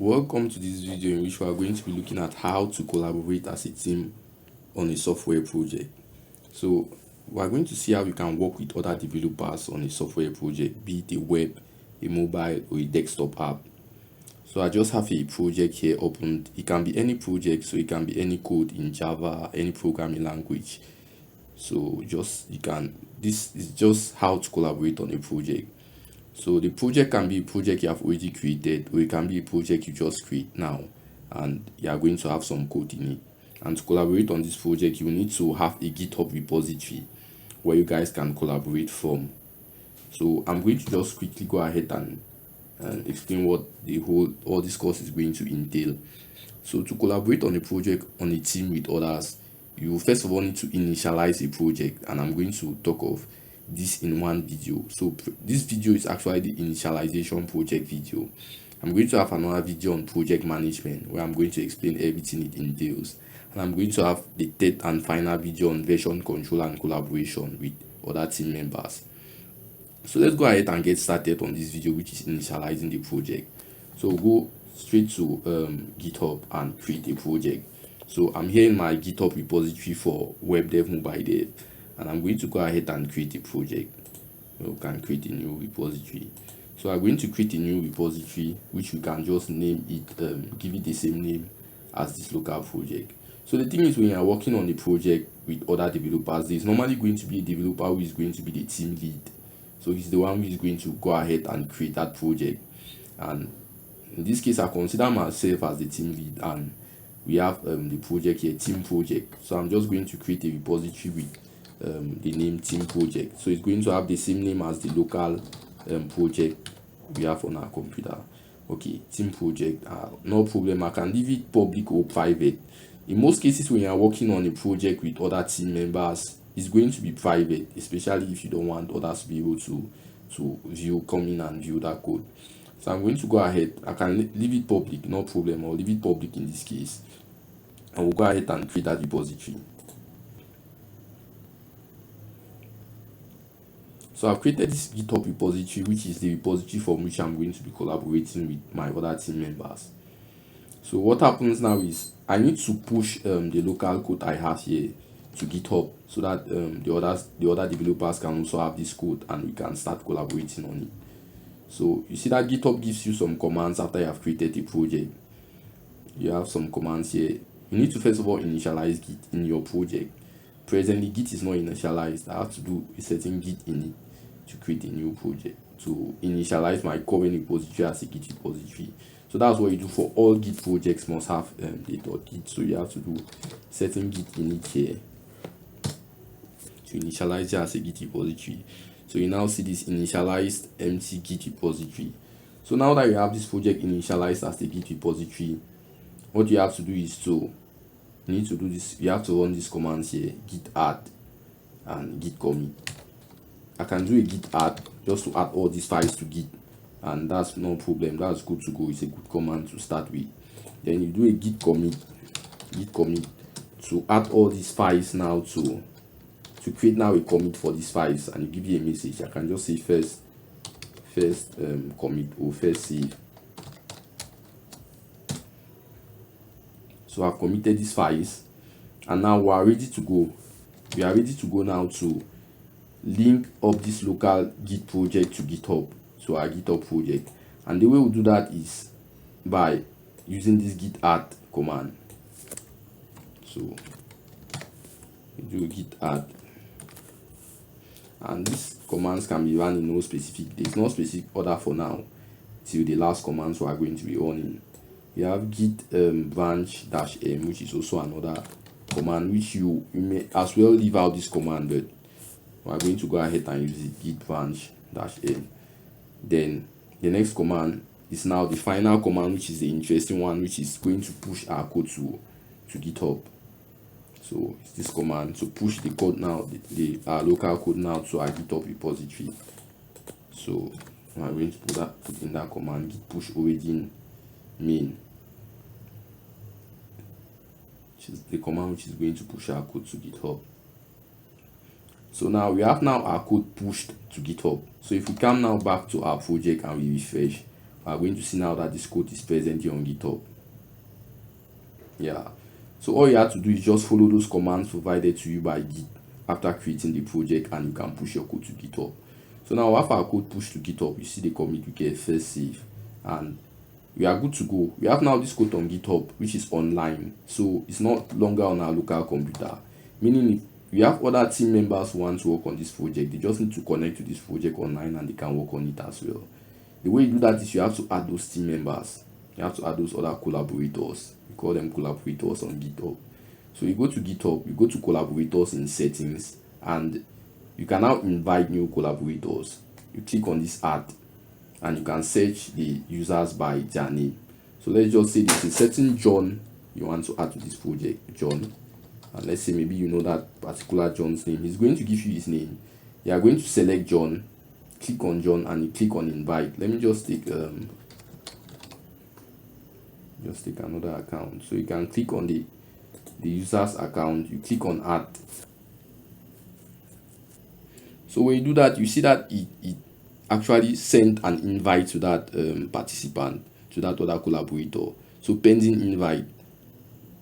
Welcome to this video in which we are going to be looking at how to collaborate as a team on a software project. So we are going to see how you can work with other developers on a software project, be it a web, a mobile, or a desktop app. So I just have a project here opened. It can be any project, so it can be any code in Java, any programming language. So this is just how to collaborate on a project. So the project can be a project you have already created, or it can be a project you just create now and you are going to have some code in it. And to collaborate on this project, you need to have a GitHub repository where you guys can collaborate from. So I'm going to just quickly go ahead and explain what all this course is going to entail. So to collaborate on a project on a team with others, you first of all need to initialize a project, and I'm going to talk of this in one video. So this video is actually the initialization project video. I'm going to have another video on project management where I'm going to explain everything it entails, and I'm going to have the third and final video on version control and collaboration with other team members. So let's go ahead and get started on this video, which is initializing the project. So go straight to GitHub and create a project. So I'm here in my GitHub repository for web dev, mobile dev, and I'm going to go ahead and create a project. You can create a new repository. So I'm going to create a new repository, which we can just name it, give it the same name as this local project. So the thing is, when you are working on a project with other developers, there's normally going to be a developer who is going to be the team lead. So he's the one who is going to go ahead and create that project. And in this case, I consider myself as the team lead, and we have the project here, team project. So I'm just going to create a repository with the name team project. So it's going to have the same name as the local project we have on our computer. Okay, team project, no problem. I can leave it public or private. In most cases, when you are working on a project with other team members, it's going to be private, especially if you don't want others to be able to come in and view that code. So I'm going to go ahead. I can leave it public, no problem, or leave it public in this case. I will go ahead and create that repository. So I've created this GitHub repository, which is the repository from which I'm going to be collaborating with my other team members. So what happens now is I need to push the local code I have here to GitHub, so that the other developers can also have this code and we can start collaborating on it. So you see that GitHub gives you some commands after you have created a project. You have some commands here. You need to first of all initialize Git in your project. Presently, Git is not initialized. I have to do a certain Git in it to create a new project, to initialize my current repository as a Git repository. So that's what you do for all Git projects, must have .git. So you have to do certain Git init here to initialize it as a Git repository. So you now see this initialized empty Git repository. So now that you have this project initialized as a Git repository, what you have to do is you need to do this. You have to run these commands here: git add and git commit. I can do a git add just to add all these files to Git, and that's no problem. That's good to go. It's a good command to start with. Then you do a git commit to add all these files now to create now a commit for these files, and you give you a message. I can just say first commit or first save. So I've committed these files, and now we are ready to go. We are ready to go now to link up this local Git project to GitHub, so our GitHub project. And the way we do that is by using this git add command. So we do git add, and these commands can be run in there's no specific order for now till the last commands we are going to be running. You have git branch -m, which is also another command, which you may as well leave out this command, but we are going to go ahead and use it, git branch -m. Then the next command is now the final command, which is the interesting one, which is going to push our code to GitHub. So it's this command to push the code now, our local code now to our GitHub repository. So I'm going to put in that command, git push origin main, which is the command which is going to push our code to GitHub. So now we have our code pushed to GitHub. So if we come now back to our project and we refresh, we are going to see now that this code is present here on GitHub. Yeah, so all you have to do is just follow those commands provided to you by Git after creating the project, and you can push your code to GitHub. So now after our code pushed to GitHub, you see the commit, we get first save, and we are good to go. We have now this code on GitHub, which is online, so it's not longer on our local computer, meaning if we have other team members who want to work on this project, they just need to connect to this project online and they can work on it as well. The way you do that is you have to add those team members, you have to add those other collaborators. We call them collaborators on GitHub. So you go to GitHub, you go to collaborators in settings, and you can now invite new collaborators. You click on this add, and you can search the users by their name. So let's just say this is a certain John you want to add to this project, John. And let's say maybe you know that particular John's name. He's going to give you his name. You are going to select John, click on John, and you click on invite. Let me just take another account. So you can click on the user's account, you click on add. So when you do that, you see that it actually sent an invite to that participant, to that other collaborator. So pending invite,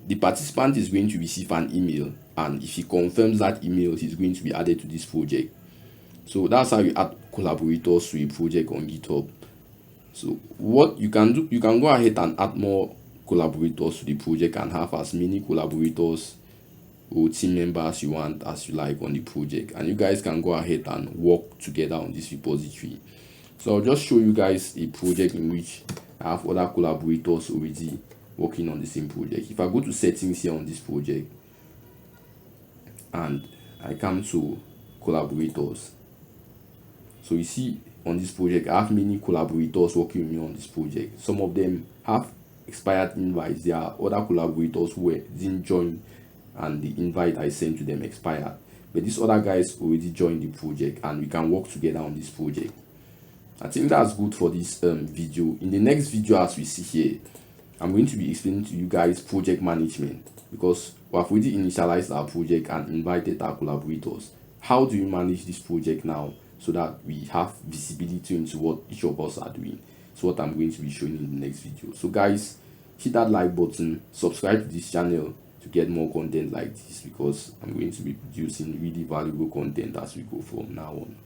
the participant is going to receive an email, and if he confirms that email, he's going to be added to this project. So that's how you add collaborators to a project on GitHub. So what you can do, you can go ahead and add more collaborators to the project and have as many collaborators or team members you want as you like on the project, and you guys can go ahead and work together on this repository. So I'll just show you guys a project in which I have other collaborators already working on the same project. If I go to settings here on this project and I come to collaborators, so you see on this project I have many collaborators working with me on this project. Some of them have expired invites. There are other collaborators who didn't join and the invite I sent to them expired, but these other guys already joined the project and we can work together on this project. I think that's good for this video. In the next video, as we see here, I'm going to be explaining to you guys project management, because we have already initialized our project and invited our collaborators. How do you manage this project now so that we have visibility into what each of us are doing? So what I'm going to be showing in the next video. So guys, hit that like button, subscribe to this channel to get more content like this, because I'm going to be producing really valuable content as we go from now on.